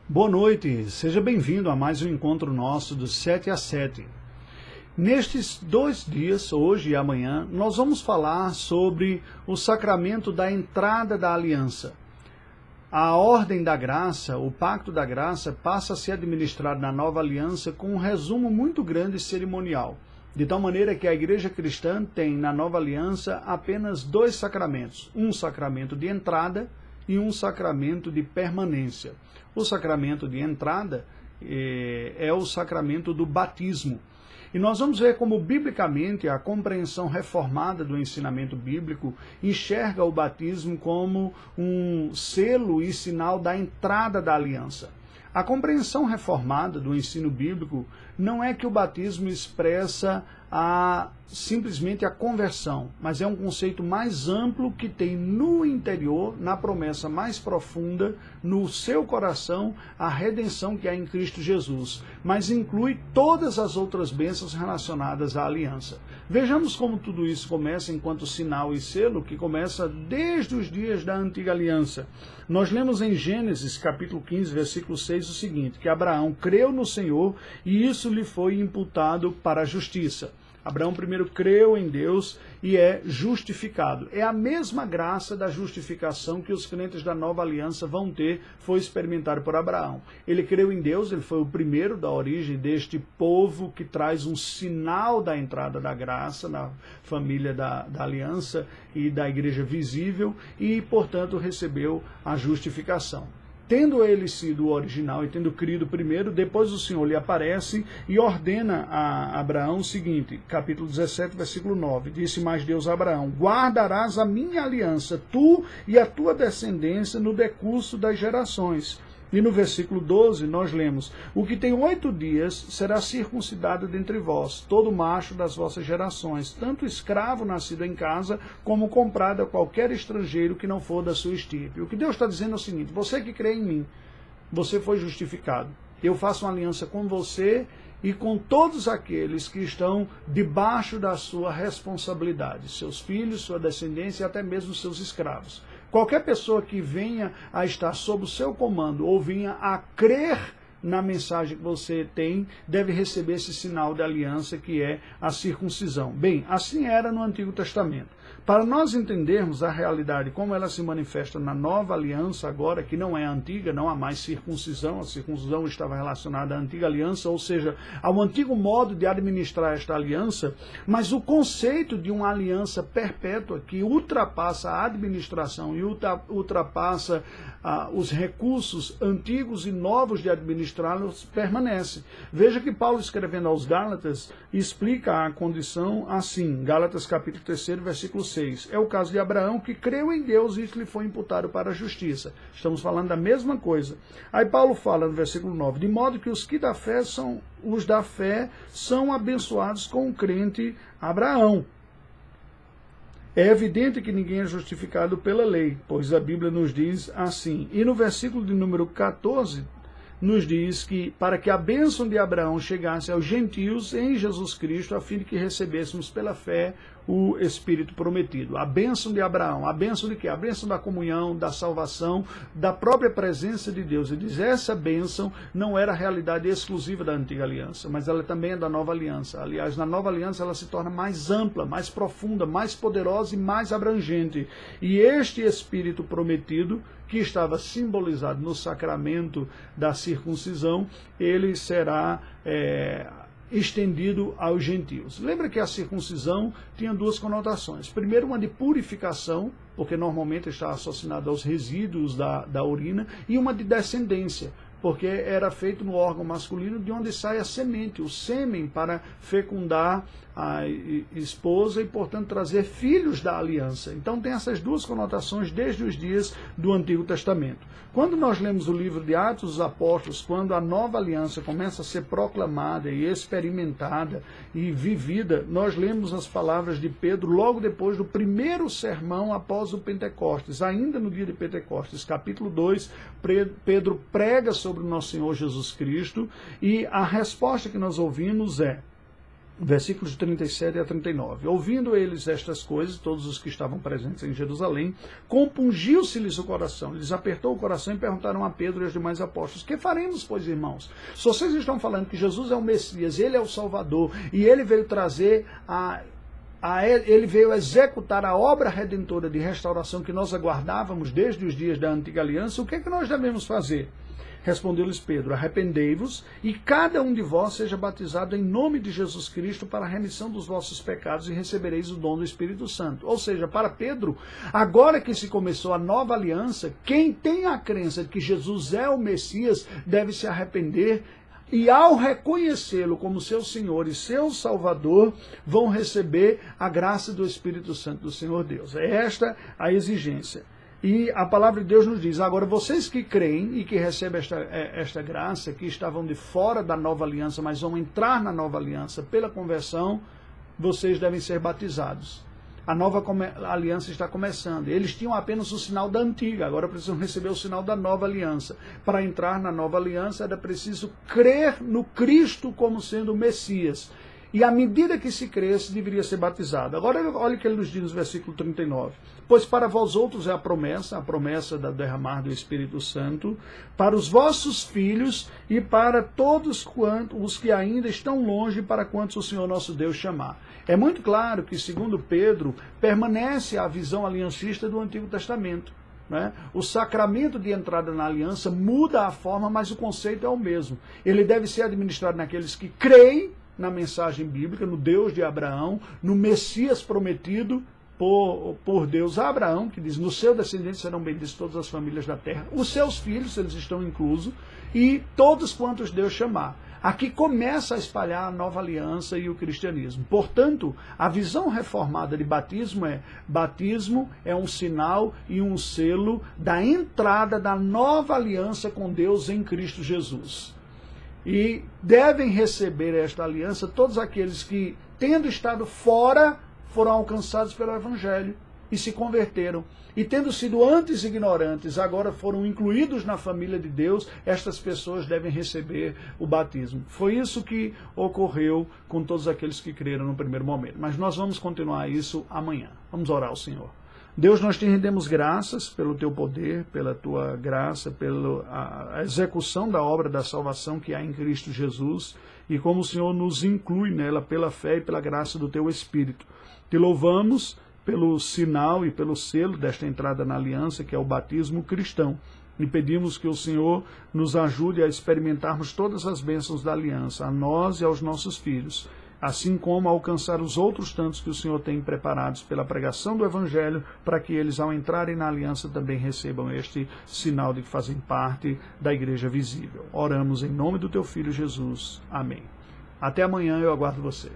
Boa noite, seja bem-vindo a mais um encontro nosso do 7 às 7. Nestes 2 dias, hoje e amanhã, nós vamos falar sobre o sacramento da entrada da aliança. A ordem da graça, o pacto da graça, passa a ser administrado na nova aliança com um resumo muito grande cerimonial. De tal maneira que a igreja cristã tem na nova aliança apenas 2 sacramentos, um sacramento de entrada e um sacramento de permanência. O sacramento de entrada é o sacramento do batismo. E nós vamos ver como, biblicamente, a compreensão reformada do ensinamento bíblico enxerga o batismo como um selo e sinal da entrada da aliança. A compreensão reformada do ensino bíblico não é que o batismo expressa simplesmente a conversão, mas é um conceito mais amplo que tem no interior, na promessa mais profunda, no seu coração, a redenção que há em Cristo Jesus, mas inclui todas as outras bênçãos relacionadas à aliança. Vejamos como tudo isso começa enquanto sinal e selo, que começa desde os dias da antiga aliança. Nós lemos em Gênesis, capítulo 15, versículo 6, o seguinte, que Abraão creu no Senhor e isso lhe foi imputado para a justiça. Abraão primeiro creu em Deus e é justificado. É a mesma graça da justificação que os crentes da nova aliança vão ter, foi experimentado por Abraão. Ele creu em Deus, ele foi o primeiro da origem deste povo que traz um sinal da entrada da graça na família da aliança e da igreja visível e, portanto, recebeu a justificação. Tendo ele sido o original e tendo crido primeiro, depois o Senhor lhe aparece e ordena a Abraão o seguinte, capítulo 17, versículo 9, disse mais Deus a Abraão, guardarás a minha aliança, tu e a tua descendência no decurso das gerações. E no versículo 12 nós lemos, o que tem 8 dias será circuncidado dentre vós, todo macho das vossas gerações, tanto escravo nascido em casa, como comprado a qualquer estrangeiro que não for da sua estirpe. O que Deus está dizendo é o seguinte, você que crê em mim, você foi justificado. Eu faço uma aliança com você e com todos aqueles que estão debaixo da sua responsabilidade, seus filhos, sua descendência e até mesmo seus escravos. Qualquer pessoa que venha a estar sob o seu comando ou venha a crer na mensagem que você tem, deve receber esse sinal de aliança que é a circuncisão. Bem, assim era no Antigo Testamento. Para nós entendermos a realidade, como ela se manifesta na nova aliança agora, que não é antiga, não há mais circuncisão, a circuncisão estava relacionada à antiga aliança, ou seja, ao antigo modo de administrar esta aliança, mas o conceito de uma aliança perpétua que ultrapassa a administração e ultrapassa os recursos antigos e novos de administrá-los permanece. Veja que Paulo, escrevendo aos Gálatas, explica a condição assim, Gálatas capítulo 3, versículo 6. É o caso de Abraão que creu em Deus e isso lhe foi imputado para a justiça. Estamos falando da mesma coisa. Aí Paulo fala no versículo 9, de modo que os da fé são abençoados com o crente Abraão. É evidente que ninguém é justificado pela lei, pois a Bíblia nos diz assim. E no versículo de número 14, nos diz que para que a bênção de Abraão chegasse aos gentios em Jesus Cristo, a fim de que recebêssemos pela fé o Espírito prometido. A bênção de Abraão, a bênção de quê? A bênção da comunhão, da salvação, da própria presença de Deus. Ele diz, essa bênção não era a realidade exclusiva da antiga aliança, mas ela também é da nova aliança. Aliás, na nova aliança ela se torna mais ampla, mais profunda, mais poderosa e mais abrangente. E este Espírito prometido, que estava simbolizado no sacramento da circuncisão, ele será estendido aos gentios. Lembra que a circuncisão tinha 2 conotações. Primeiro, uma de purificação, porque normalmente está associada aos resíduos da urina, e uma de descendência, porque era feito no órgão masculino de onde sai a semente, o sêmen para fecundar a esposa e, portanto, trazer filhos da aliança. Então tem essas 2 conotações desde os dias do Antigo Testamento. Quando nós lemos o livro de Atos dos Apóstolos, quando a nova aliança começa a ser proclamada e experimentada e vivida, nós lemos as palavras de Pedro logo depois do primeiro sermão após o Pentecostes, ainda no dia de Pentecostes, capítulo 2, Pedro prega sobre o nosso Senhor Jesus Cristo e a resposta que nós ouvimos é: versículos de 37 a 39. Ouvindo eles estas coisas, todos os que estavam presentes em Jerusalém, compungiu-se-lhes o coração, lhes apertou o coração e perguntaram a Pedro e aos demais apóstolos: que faremos, pois, irmãos? Se vocês estão falando que Jesus é o Messias, ele é o Salvador, e ele veio trazer ele veio executar a obra redentora de restauração que nós aguardávamos desde os dias da antiga aliança, o que é que nós devemos fazer? Respondeu-lhes Pedro: arrependei-vos e cada um de vós seja batizado em nome de Jesus Cristo para a remissão dos vossos pecados e recebereis o dom do Espírito Santo. Ou seja, para Pedro, agora que se começou a nova aliança, quem tem a crença de que Jesus é o Messias deve se arrepender e, ao reconhecê-lo como seu Senhor e seu Salvador, vão receber a graça do Espírito Santo do Senhor Deus. É esta a exigência. E a palavra de Deus nos diz: agora vocês que creem e que recebem esta graça, que estavam de fora da nova aliança, mas vão entrar na nova aliança pela conversão, vocês devem ser batizados. A nova aliança está começando. Eles tinham apenas o sinal da antiga, agora precisam receber o sinal da nova aliança. Para entrar na nova aliança era preciso crer no Cristo como sendo o Messias. E à medida que se cresce, deveria ser batizado. Agora olha o que ele nos diz no versículo 39. Pois para vós outros é a promessa da derramar do Espírito Santo, para os vossos filhos e para todos os que ainda estão longe, para quantos o Senhor nosso Deus chamar. É muito claro que, segundo Pedro, permanece a visão aliancista do Antigo Testamento. Né? O sacramento de entrada na aliança muda a forma, mas o conceito é o mesmo. Ele deve ser administrado naqueles que creem na mensagem bíblica, no Deus de Abraão, no Messias prometido por Deus a Abraão, que diz: no seu descendente serão benditas todas as famílias da terra, os seus filhos, eles estão inclusos, e todos quantos Deus chamar. Aqui começa a espalhar a nova aliança e o cristianismo. Portanto, a visão reformada de batismo é um sinal e um selo da entrada da nova aliança com Deus em Cristo Jesus. E devem receber esta aliança todos aqueles que, tendo estado fora, foram alcançados pelo Evangelho e se converteram. E tendo sido antes ignorantes, agora foram incluídos na família de Deus, estas pessoas devem receber o batismo. Foi isso que ocorreu com todos aqueles que creram no primeiro momento. Mas nós vamos continuar isso amanhã. Vamos orar ao Senhor. Deus, nós te rendemos graças pelo teu poder, pela tua graça, pela execução da obra da salvação que há em Cristo Jesus, e como o Senhor nos inclui nela pela fé e pela graça do teu Espírito. Te louvamos pelo sinal e pelo selo desta entrada na aliança, que é o batismo cristão, e pedimos que o Senhor nos ajude a experimentarmos todas as bênçãos da aliança, a nós e aos nossos filhos, assim como a alcançar os outros tantos que o Senhor tem preparados pela pregação do Evangelho, para que eles, ao entrarem na aliança, também recebam este sinal de que fazem parte da igreja visível. Oramos em nome do teu Filho Jesus. Amém. Até amanhã, eu aguardo você.